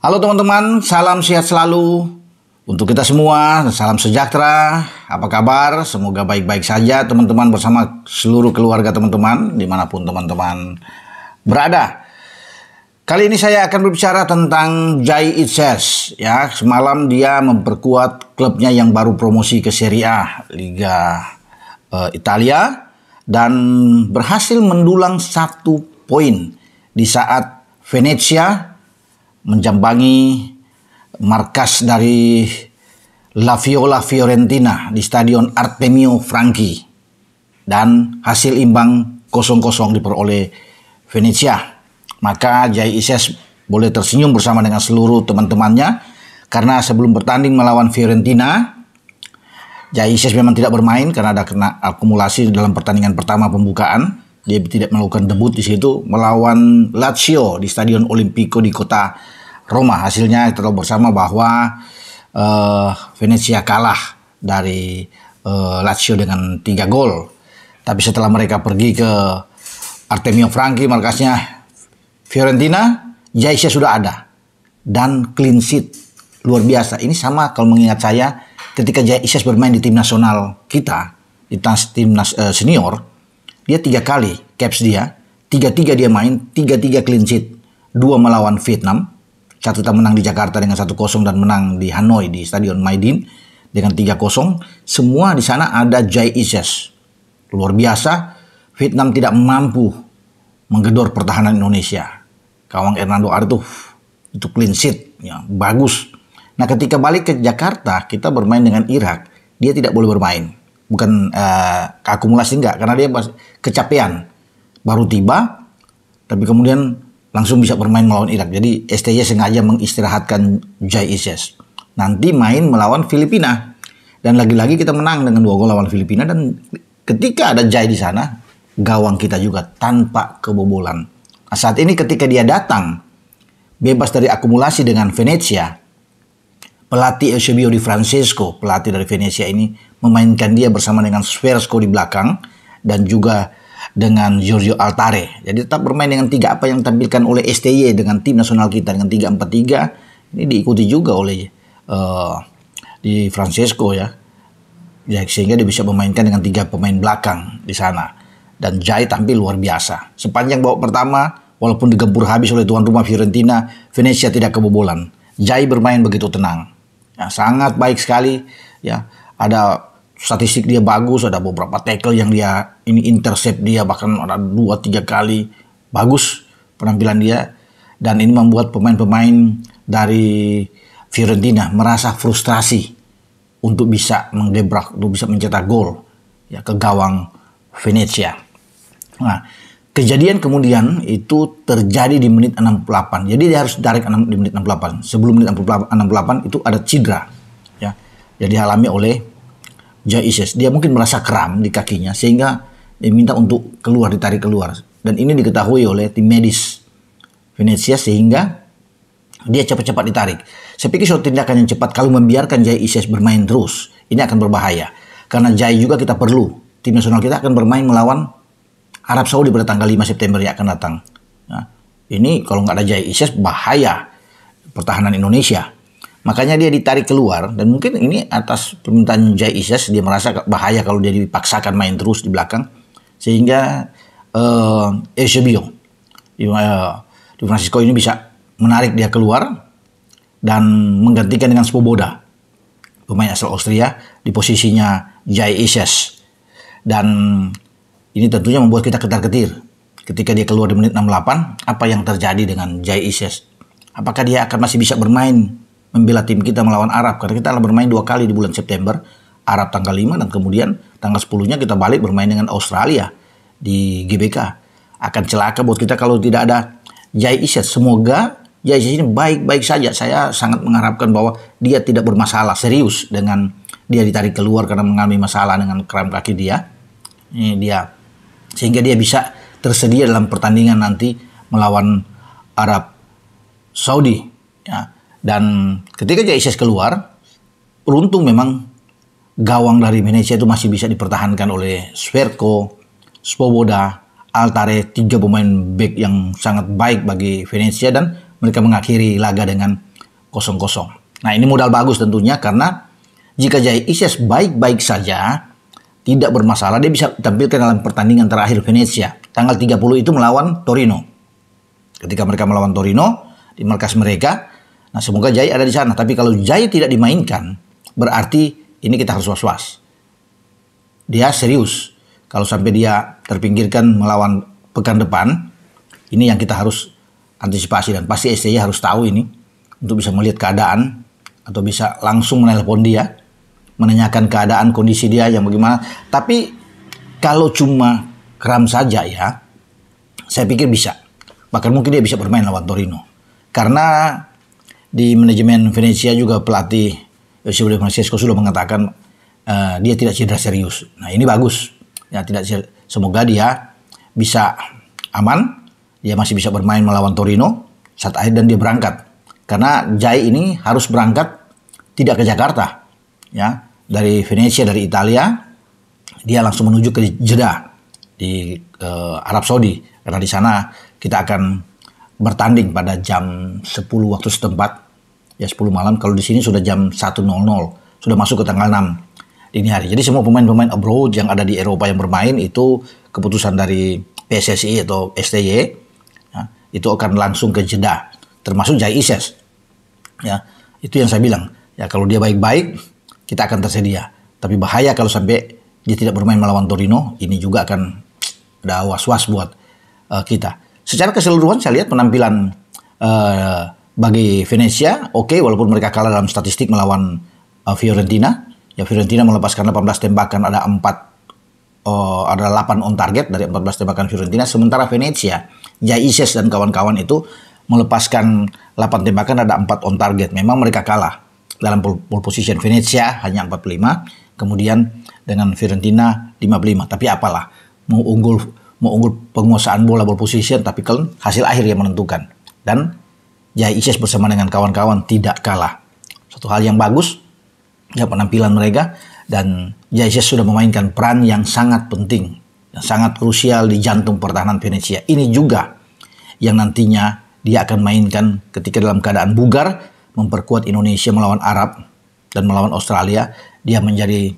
Halo teman-teman, salam sehat selalu untuk kita semua, salam sejahtera. Apa kabar? Semoga baik-baik saja teman-teman bersama seluruh keluarga teman-teman dimanapun teman-teman berada. Kali ini saya akan berbicara tentang Jay Itzes. Ya, semalam dia memperkuat klubnya yang baru promosi ke Serie A Liga Italia dan berhasil mendulang 1 poin di saat Venezia menjambangi markas dari La Viola Fiorentina di Stadion Artemio Franchi dan hasil imbang 0-0 diperoleh Venezia. Maka Jay Itzes boleh tersenyum bersama dengan seluruh teman-temannya karena sebelum bertanding melawan Fiorentina, Jay Itzes memang tidak bermain karena ada kena akumulasi dalam pertandingan pertama pembukaan. Dia tidak melakukan debut di situ melawan Lazio di Stadion Olimpico di kota Roma. Hasilnya kita tahu bersama bahwa Venezia kalah dari Lazio dengan 3 gol. Tapi setelah mereka pergi ke Artemio Franchi, markasnya Fiorentina, Jay Itzes sudah ada dan clean sheet luar biasa. Ini sama kalau mengingat saya ketika Jay Itzes bermain di tim nasional kita, di timnas senior. Dia 3 kali caps dia, 3-3 dia main, 3-3 clean sheet, 2 melawan Vietnam, 1 kita menang di Jakarta dengan 1-0 dan menang di Hanoi di Stadion Maidin dengan 3-0. Semua di sana ada Jay Itzes. Luar biasa, Vietnam tidak mampu menggedor pertahanan Indonesia. Gawang Hernando Artuf itu clean sheet, ya, bagus. Nah ketika balik ke Jakarta, kita bermain dengan Irak, dia tidak boleh bermain. Bukan akumulasi enggak, karena dia kecapean. Baru tiba, tapi kemudian langsung bisa bermain melawan Irak. Jadi STY sengaja mengistirahatkan Jay Itzes. Nanti main melawan Filipina. Dan lagi-lagi kita menang dengan 2 gol lawan Filipina. Dan ketika ada Jay di sana, gawang kita juga tanpa kebobolan. Nah, saat ini ketika dia datang, bebas dari akumulasi dengan Venezia, pelatih Eusebio Di Francesco, pelatih dari Venezia ini, memainkan dia bersama dengan Sfersko di belakang dan juga dengan Giorgio Altare. Jadi tetap bermain dengan 3 apa yang ditampilkan oleh STY dengan tim nasional kita dengan 3-4-3. Ini diikuti juga oleh Di Francesco ya. Sehingga dia bisa memainkan dengan 3 pemain belakang di sana. Dan Jay tampil luar biasa. Sepanjang babak pertama, walaupun digempur habis oleh tuan rumah Fiorentina, Venezia tidak kebobolan. Jay bermain begitu tenang. Ya, sangat baik sekali ya. Ada statistik dia bagus, ada beberapa tackle yang dia ini intercept dia, bahkan ada 2-3 kali. Bagus penampilan dia, dan ini membuat pemain-pemain dari Fiorentina merasa frustrasi untuk bisa menggebrak, untuk bisa mencetak gol ya ke gawang Venezia. Nah, kejadian kemudian itu terjadi di menit 68. Jadi dia harus tarik di menit 68. Sebelum menit 68 itu ada cedera ya. Jadi alami oleh Jay Itzes. Dia mungkin merasa kram di kakinya sehingga dia minta untuk keluar, ditarik keluar. Dan ini diketahui oleh tim medis Venezia sehingga dia cepat-cepat ditarik. Saya pikir suatu tindakan yang cepat. Kalau membiarkan Jay Itzes bermain terus, ini akan berbahaya. Karena Jay juga kita perlu. Tim nasional kita akan bermain melawan Arab Saudi pada tanggal 5 September yang akan datang. Nah, ini kalau nggak ada Jay Itzes bahaya pertahanan Indonesia. Makanya dia ditarik keluar dan mungkin ini atas permintaan Jay Itzes, dia merasa bahaya kalau dia dipaksakan main terus di belakang. Sehingga Eusebio Di Francisco ini bisa menarik dia keluar dan menggantikan dengan Svoboda, pemain asal Austria, di posisinya Jay Itzes. Dan ini tentunya membuat kita ketar-ketir. Ketika dia keluar di menit 68, apa yang terjadi dengan Jay Itzes? Apakah dia akan masih bisa bermain membela tim kita melawan Arab? Karena kita bermain 2 kali di bulan September. Arab tanggal 5 dan kemudian tanggal 10-nya kita balik bermain dengan Australia di GBK. Akan celaka buat kita kalau tidak ada Jay Itzes. Semoga Jay Itzes ini baik-baik saja. Saya sangat mengharapkan bahwa dia tidak bermasalah serius dengan dia ditarik keluar karena mengalami masalah dengan kram kaki dia. Ini dia. Sehingga dia bisa tersedia dalam pertandingan nanti melawan Arab Saudi. Ya. Dan ketika Jay Itzes keluar, beruntung memang gawang dari Venezia itu masih bisa dipertahankan oleh Sfersko, Svoboda, Altare, 3 pemain back yang sangat baik bagi Venezia, dan mereka mengakhiri laga dengan 0-0. Nah, ini modal bagus tentunya, karena jika Jay Isyes baik-baik saja, tidak bermasalah, dia bisa tampilkan dalam pertandingan terakhir Venezia tanggal 30 itu melawan Torino. Ketika mereka melawan Torino di markas mereka, nah semoga Jay ada di sana. Tapi kalau Jay tidak dimainkan, berarti ini kita harus was-was. Dia serius. Kalau sampai dia terpinggirkan melawan pekan depan, ini yang kita harus antisipasi, dan pasti STY harus tahu ini untuk bisa melihat keadaan atau bisa langsung menelpon dia, menanyakan keadaan kondisi dia yang bagaimana. Tapi kalau cuma kram saja ya, saya pikir bisa. Bahkan mungkin dia bisa bermain lawan Torino. Karena di manajemen Venezia juga pelatih Eusebio Di Francesco sudah mengatakan dia tidak cedera serius. Nah, ini bagus. Ya, semoga dia bisa aman. Dia masih bisa bermain melawan Torino saat akhir dan dia berangkat. Karena Jay ini harus berangkat tidak ke Jakarta. Ya, dari Venezia, dari Italia, dia langsung menuju ke Jeddah di Arab Saudi, karena di sana kita akan bertanding pada jam 10 waktu setempat, ya 10 malam. Kalau di sini sudah jam 1.00, sudah masuk ke tanggal 6 dini hari. Jadi semua pemain-pemain abroad yang ada di Eropa yang bermain itu keputusan dari PSSI atau STY, ya, itu akan langsung ke Jeddah, termasuk Jay Isyes. Ya, itu yang saya bilang. Ya, kalau dia baik-baik, kita akan tersedia. Tapi bahaya kalau sampai dia tidak bermain melawan Torino, ini juga akan ada was-was buat kita. Secara keseluruhan saya lihat penampilan bagi Venezia oke, walaupun mereka kalah dalam statistik melawan Fiorentina. Ya, Fiorentina melepaskan 18 tembakan, ada 8 on target dari 14 tembakan Fiorentina. Sementara Venezia, Jay Isyes dan kawan-kawan itu melepaskan 8 tembakan, ada 4 on target. Memang mereka kalah dalam pole position. Venezia hanya 45, kemudian dengan Fiorentina 55. Tapi apalah, mau unggul penguasaan bola pole position, tapi kan hasil akhir yang menentukan. Dan Jay Isyes bersama dengan kawan-kawan tidak kalah. Satu hal yang bagus ya penampilan mereka, dan Jay Isyes sudah memainkan peran yang sangat penting, yang sangat krusial di jantung pertahanan Venezia. Ini juga yang nantinya dia akan mainkan ketika dalam keadaan bugar, memperkuat Indonesia melawan Arab dan melawan Australia. Dia menjadi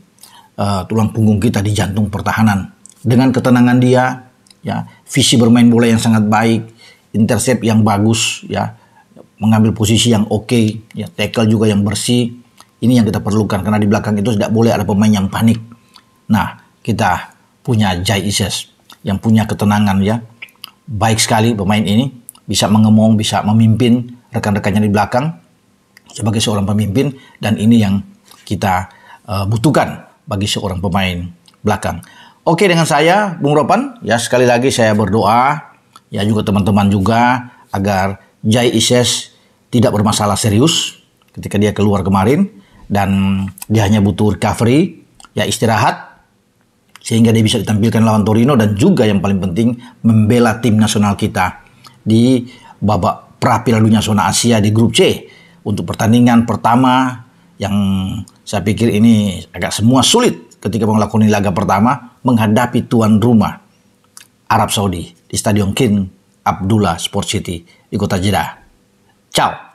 tulang punggung kita di jantung pertahanan. Dengan ketenangan dia, ya, visi bermain bola yang sangat baik, intercept yang bagus, ya, mengambil posisi yang oke, ya, tackle juga yang bersih. Ini yang kita perlukan, karena di belakang itu tidak boleh ada pemain yang panik. Nah, kita punya Jay Isyes yang punya ketenangan, ya. Baik sekali pemain ini, bisa mengemong, bisa memimpin rekan-rekannya di belakang sebagai seorang pemimpin, dan ini yang kita butuhkan bagi seorang pemain belakang. Oke, dengan saya Bung Ropan, ya, sekali lagi saya berdoa, ya, juga teman-teman juga, agar Jay Isyes tidak bermasalah serius ketika dia keluar kemarin, dan dia hanya butuh recovery, ya, istirahat, sehingga dia bisa ditampilkan lawan Torino, dan juga yang paling penting membela tim nasional kita di babak pra-Piala Dunia zona Asia di grup C untuk pertandingan pertama yang saya pikir ini agak semua sulit ketika melakukan laga pertama menghadapi tuan rumah Arab Saudi di Stadion King Abdullah Sport City di kota Jeddah. Ciao.